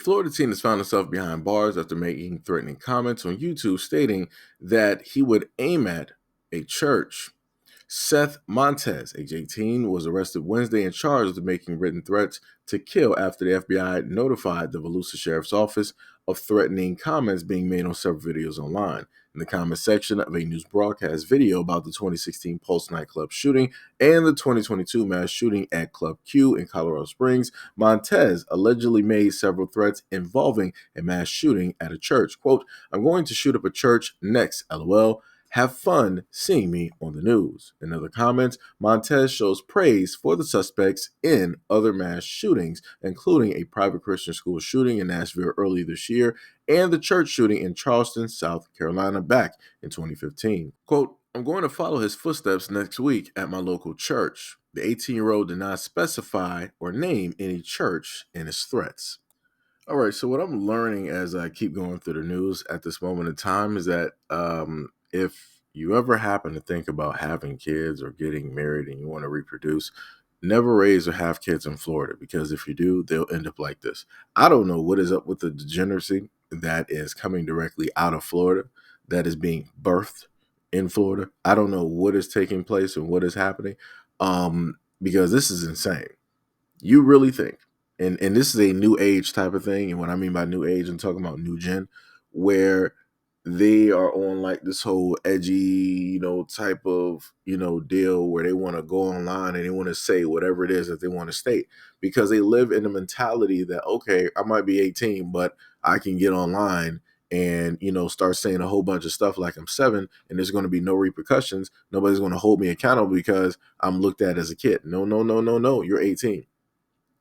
Florida teen has found himself behind bars after making threatening comments on YouTube stating that he would aim at a church. Seth Montez, age 18, was arrested Wednesday and charged with making written threats to kill after the FBI notified the Volusia Sheriff's Office of threatening comments being made on several videos online. In the comment section of a news broadcast video about the 2016 Pulse nightclub shooting and the 2022 mass shooting at Club Q in Colorado Springs, Montez allegedly made several threats involving a mass shooting at a church. Quote, "I'm going to shoot up a church next, LOL. Have fun seeing me on the news." In other comments, Montez shows praise for the suspects in other mass shootings, including a private Christian school shooting in Nashville early this year and the church shooting in Charleston, South Carolina back in 2015. Quote, "I'm going to follow his footsteps next week at my local church." The 18-year-old did not specify or name any church in his threats. All right, so what I'm learning as I keep going through the news at this moment in time is that if you ever happen to think about having kids or getting married and you want to reproduce, never raise or have kids in Florida, because if you do, they'll end up like this. I don't know what is up with the degeneracy that is coming directly out of Florida, that is being birthed in Florida. I don't know what is taking place and what is happening, because this is insane. You really think, and this is a new age type of thing, and what I mean by new age, I'm talking about new gen, where they are on like this whole edgy, type of, deal where they want to go online and they want to say whatever it is that they want to state, because they live in the mentality that, okay, I might be 18, but I can get online and, start saying a whole bunch of stuff like I'm 7 and there's going to be no repercussions. Nobody's going to hold me accountable because I'm looked at as a kid. No, no, no, no, no. You're 18.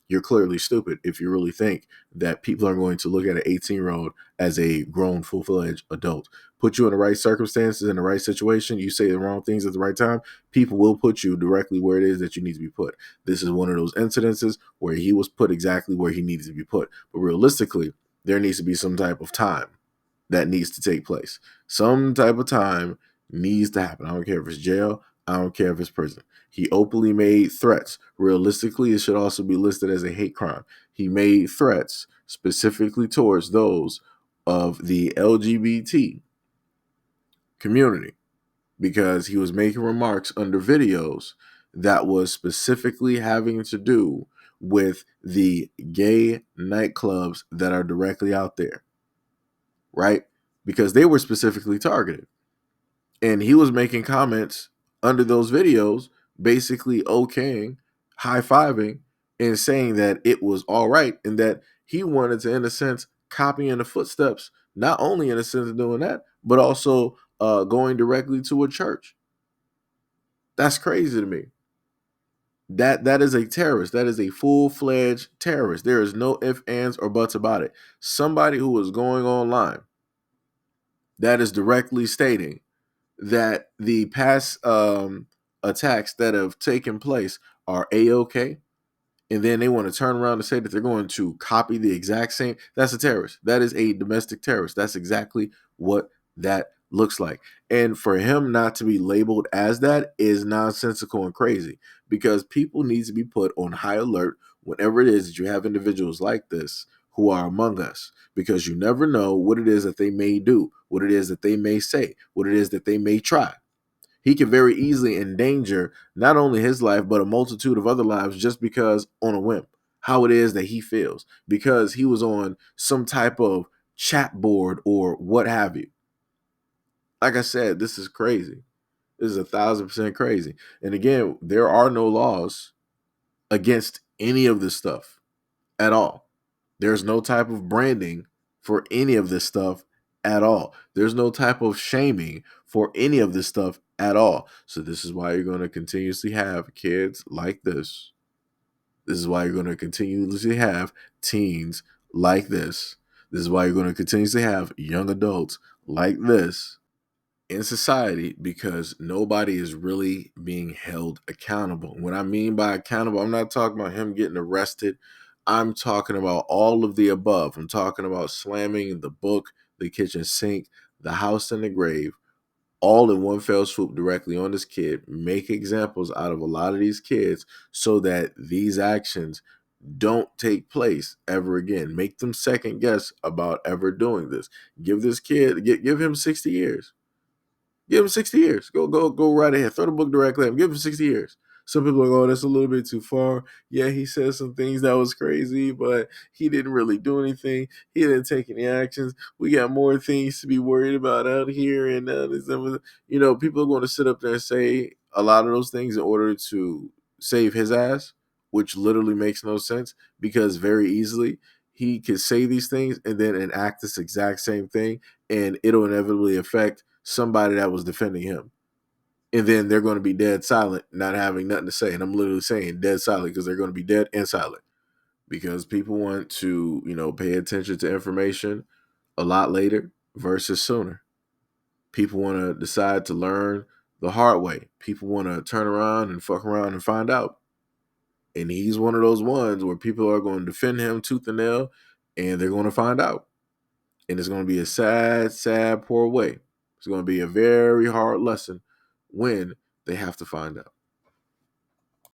You're clearly stupid if you really think that people are going to look at an 18-year-old as a grown, full-fledged adult. Put you in the right circumstances, in the right situation, you say the wrong things at the right time, people will put you directly where it is that you need to be put. This is one of those incidences where he was put exactly where he needs to be put. But realistically, there needs to be some type of time that needs to take place. Some type of time needs to happen. I don't care if it's jail. I don't care if it's prison. He openly made threats. Realistically, it should also be listed as a hate crime. He made threats specifically towards those of the LGBT community because he was making remarks under videos that was specifically having to do with the gay nightclubs that are directly out there, right? Because they were specifically targeted. And he was making comments under those videos, basically okaying, high-fiving, and saying that it was all right and that he wanted to, in a sense, copy in the footsteps, not only in a sense of doing that, but also going directly to a church. That's crazy to me. That is a terrorist. That is a full-fledged terrorist. There is no ifs, ands, or buts about it. Somebody who is going online that is directly stating that the past attacks that have taken place are A-OK, and then they want to turn around and say that they're going to copy the exact same. That's a terrorist. That is a domestic terrorist. That's exactly what that looks like. And for him not to be labeled as that is nonsensical and crazy, because people need to be put on high alert whenever it is that you have individuals like this who are among us, because you never know what it is that they may do, what it is that they may say, what it is that they may try. He can very easily endanger not only his life, but a multitude of other lives just because on a whim, how it is that he feels, because he was on some type of chat board or what have you. Like I said, this is crazy. This is 1,000% crazy. And again, there are no laws against any of this stuff at all. There's no type of branding for any of this stuff at all. There's no type of shaming for any of this stuff at all. So this is why you're going to continuously have kids like this. This is why you're going to continuously have teens like this. This is why you're going to continuously have young adults like this in society, because nobody is really being held accountable. What I mean by accountable, I'm not talking about him getting arrested. I'm talking about all of the above. I'm talking about slamming the book, the kitchen sink, the house, and the grave, all in one fell swoop directly on this kid. Make examples out of a lot of these kids so that these actions don't take place ever again. Make them second guess about ever doing this. Give this kid, give him 60 years. Give him 60 years. Go right ahead. Throw the book directly at him. Give him 60 years. Some people are like, oh, that's a little bit too far. Yeah, he said some things that was crazy, but he didn't really do anything. He didn't take any actions. We got more things to be worried about out here. And people are going to sit up there and say a lot of those things in order to save his ass, which literally makes no sense because very easily he could say these things and then enact this exact same thing, and it'll inevitably affect somebody that was defending him. And then they're going to be dead silent, not having nothing to say. And I'm literally saying dead silent because they're going to be dead and silent because people want to, pay attention to information a lot later versus sooner. People want to decide to learn the hard way. People want to turn around and fuck around and find out. And he's one of those ones where people are going to defend him tooth and nail, and they're going to find out. And it's going to be a sad, sad, poor way. It's going to be a very hard lesson when they have to find out.